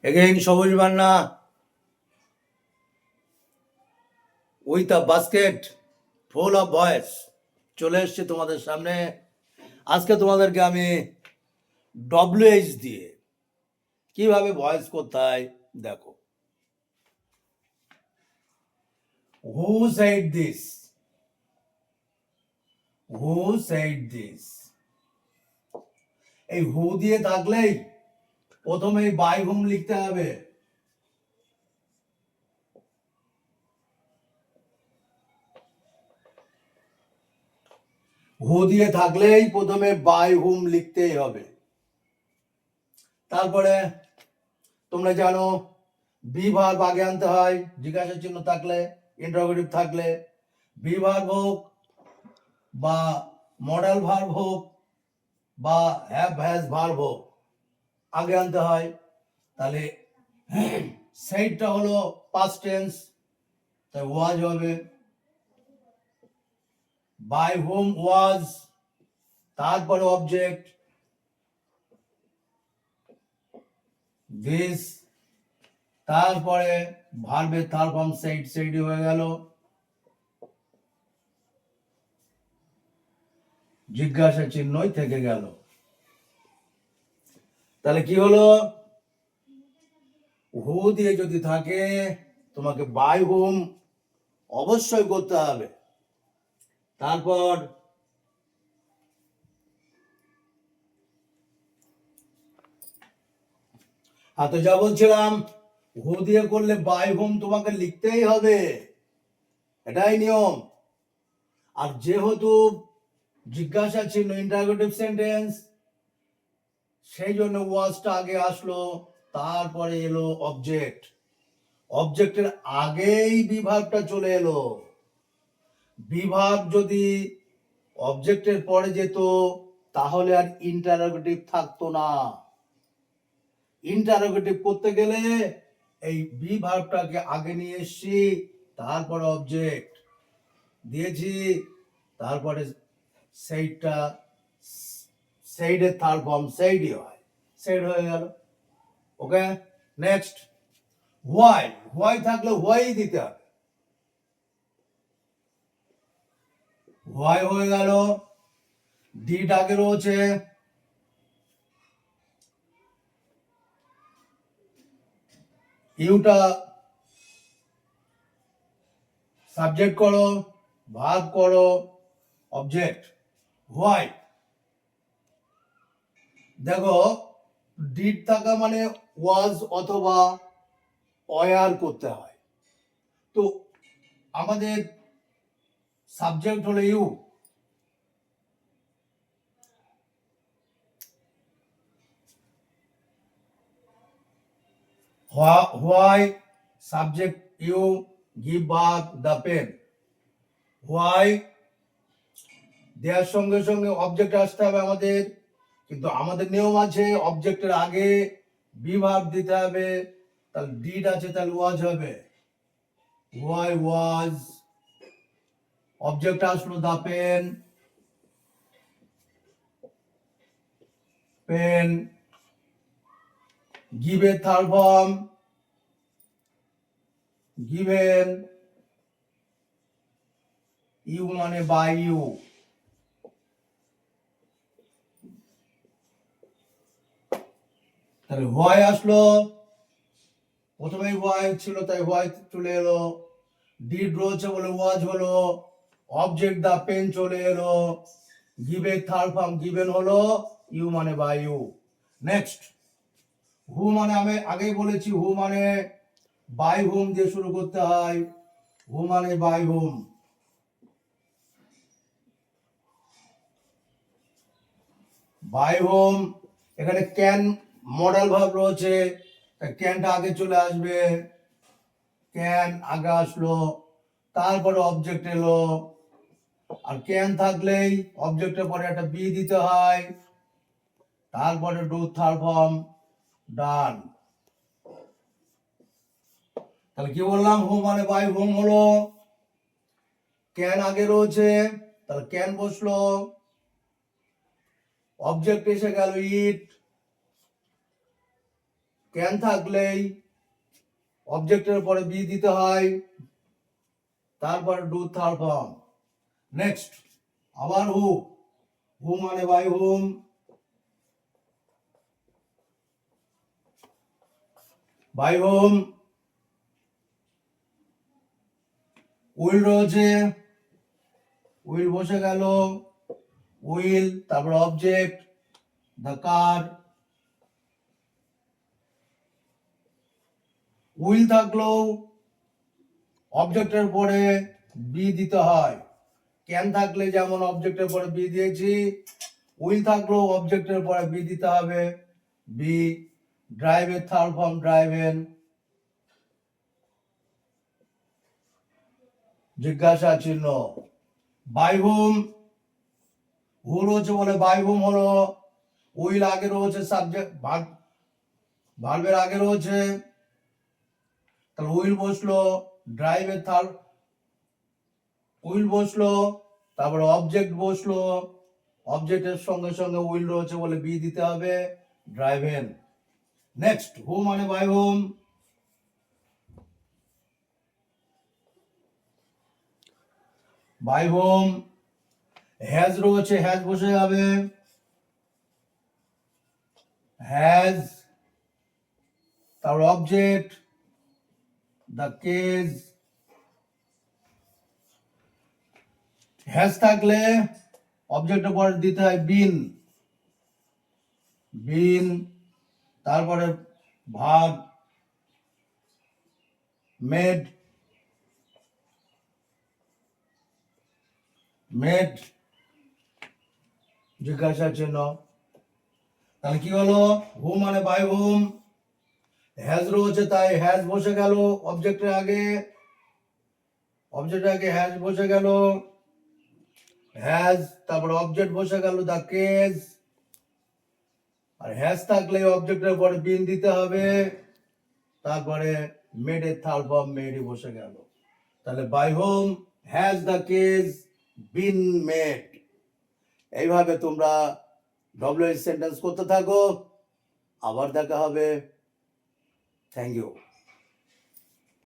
Again, সবুজ বান্না with a basket full of voice চলে এসছে তোমাদের সামনে। আজকে তোমাদেরকে আমি ডব্লিউএইচ দিয়ে কিভাবে ভয়েস করতে হয় দেখো। Who said this, who said this, এই হু দিয়ে থাকলেই প্রথমেই বাই হুম লিখতে হবে। হু দিয়ে থাকলেই প্রথমে বাই হুম লিখতেই হবে। তারপরে তোমরা জানো বি ভার্ব আগে আনতে হয়, জিজ্ঞাসা চিহ্ন থাকলে, ইন্টারোগেটিভ থাকলে। বি ভার্ব হোক বা মডেল ভার্ব হোক বা হ্যাভ হ্যাজ ভার্ব হোক আগে আনতে হয়। তাহলে সেইটা হলো পাস্ট টেন্স, তাই ওয়াজ হবে। বাই হোম ওয়াজ, তারপরে অবজেক্ট দিস, তারপরে ভার্বের থার্ড ফর্ম সেইড, সেইডই হয়ে গেল। জিজ্ঞাসা চিহ্নই থেকে গেল। তাহলে কি হলো, হু দিয়ে যদি থাকে তোমাকে বাই হুম অবশ্যই করতে হবে। তারপর তো যা বলছিলাম, হু দিয়ে করলে বাই হুম তোমাকে লিখতেই হবে, এটাই নিয়ম। আর যেহেতু জিজ্ঞাসা চিহ্ন ইন্টারোগেটিভ সেন্টেন্স, সেই জন্য ওয়াজটা আগে আসলো, তারপরে এলো অবজেক্ট। অবজেক্টের আগেই বিভাগটা চলে এলো। বিভাগ যদি অবজেক্টের পরে যেত তাহলে আর ইন্টারোগেটিভ থাকতো না। ইন্টারোগেটিভ করতে গেলে এই বি ভার্বটাকে আগে নিয়ে এসছি, তারপরে অবজেক্ট দিয়েছি, তারপরে সেইটা, সেইডের থার্ড ফর্ম সেইডই হয়, সেইড হয়ে গেল। ওকে, নেক্সট হোয়াই। হোয়াই থাকলে হোয়াই দিতে হবে। হোয়াই হয়ে গেল, ডিড আগে রয়েছে, ইউটা সাবজেক্ট করো, ভার্ব করো, অবজেক্ট। হোয়াই দেখো, ডিড থাকা মানে ওয়াজ অথবা ওয়ার করতে হয়। তো আমাদের সাবজেক্ট হলো you, why subject you, give back the pen. Why দেওয়ার সঙ্গে সঙ্গে অবজেক্ট আসতে হবে আমাদের, কিন্তু আমাদের নিয়ম আছে অবজেক্টের আগে বি ভার্ব দিতে হবে। তাহলে ডিড আছে, তাহলে ওয়াজ হবে। হোয়াই ওয়াজ, অবজেক্ট আসলো দ্য পেন, পেন, গিভের থার্ড ফর্ম গিভেন, ইউ মানে বাই ইউ। তাহলে হোয়াই আসলো, প্রথমেই হোয়াই ছিল তাই হোয়াই চলে এলো, ডিড রয়েছে বলে ওয়াজ হলো, অবজেক্ট দা পেন চলে এলো, গিভের থার্ড ফর্ম গিভেন হলো, ইউ মানে বাই ইউ। নেক্সট হু মানে আমি আগেই বলেছি, হু মানে বাই হুম দিয়ে শুরু করতে হয়। হু মানে বাই হুম, বাই হুম। এখানে ক্যান মডেল ভার্ব রয়েছে, ক্যানটা আগে চলে আসবে, ক্যান আগে আসলো, তারপরে অবজেক্ট এলো। আর ক্যান থাকলেই অবজেক্টের পরে একটা বি দিতে হয়, তারপরে ডু থার্ড ফর্ম ডান। তাহলে কি বললাম, হু মানে বাই হুম হলো, ক্যান আগে রয়েছে তাহলে ক্যান বসলো, অবজেক্ট এসে গেল ইট, ক্যান থাকলেই অবজেক্টের পরে বি দিতে হয়, তারপর ডু থার্ড ফর্ম। নেক্সট আবার হু, হু মানে by whom, by whom, will রয়েছে, উইল বসে গেল, উইল তারপর অবজেক্ট দ্য কার, উইল থাকলেও অবজেক্টের পরে বি দিতে হয়। ক্যান থাকলে যেমন অবজেক্টের পরে বি দিয়েছি, উইল থাকলেও অবজেক্টের পরে বি দিতে হবে, বি। ড্রাইভের থার্ড ফর্ম ড্রাইভেন। জিজ্ঞাসা চিহ্ন বাই হুম, হু রয়েছে বলে বাই হুম হলো, উইল আগে রয়েছে, সাবজেক্ট ভার্বের আগে রয়েছে, তাহলে উইল বসলো, ড্রাইভের থার্ড উইল বসলো, তারপরে অবজেক্ট বসলো, অবজেক্টের সঙ্গে সঙ্গে উইল রয়েছে বলে বি দিতে হবে, ড্রাইভেন। নেক্সট হু মানে by whom, by whom, has রয়েছে, হ্যাজ বসে যাবে, হ্যাজ, তারপর অবজেক্ট দ্য কেজ, হ্যাজ থাকলে অবজেক্টের পরে দিতে হয় বিন, বিন, তারপরে ভার্ব মেড, মেড, জিজ্ঞাসা চিহ্ন। তাহলে কি হলো, হু মানে বাই হুম, হ্যাজ রয়েছে তাই হ্যাজ বসে গেল অবজেক্টের আগে, অবজেক্টের আগে হ্যাজ বসে গেল, হ্যাজ, তারপর অবজেক্ট বসে গেল দ্য কেজ, আর হ্যাজ থাকলে অবজেক্টের পরে বিন দিতে হবে, তারপরে মেডের থার্ড ফর্ম মেডই বসে গেল। তাহলে by whom has the cake been made. এইভাবে তোমরা ডব্লিউএইচ সেন্টেন্স করতে থাকো। আবার দেখা হবে। Thank you.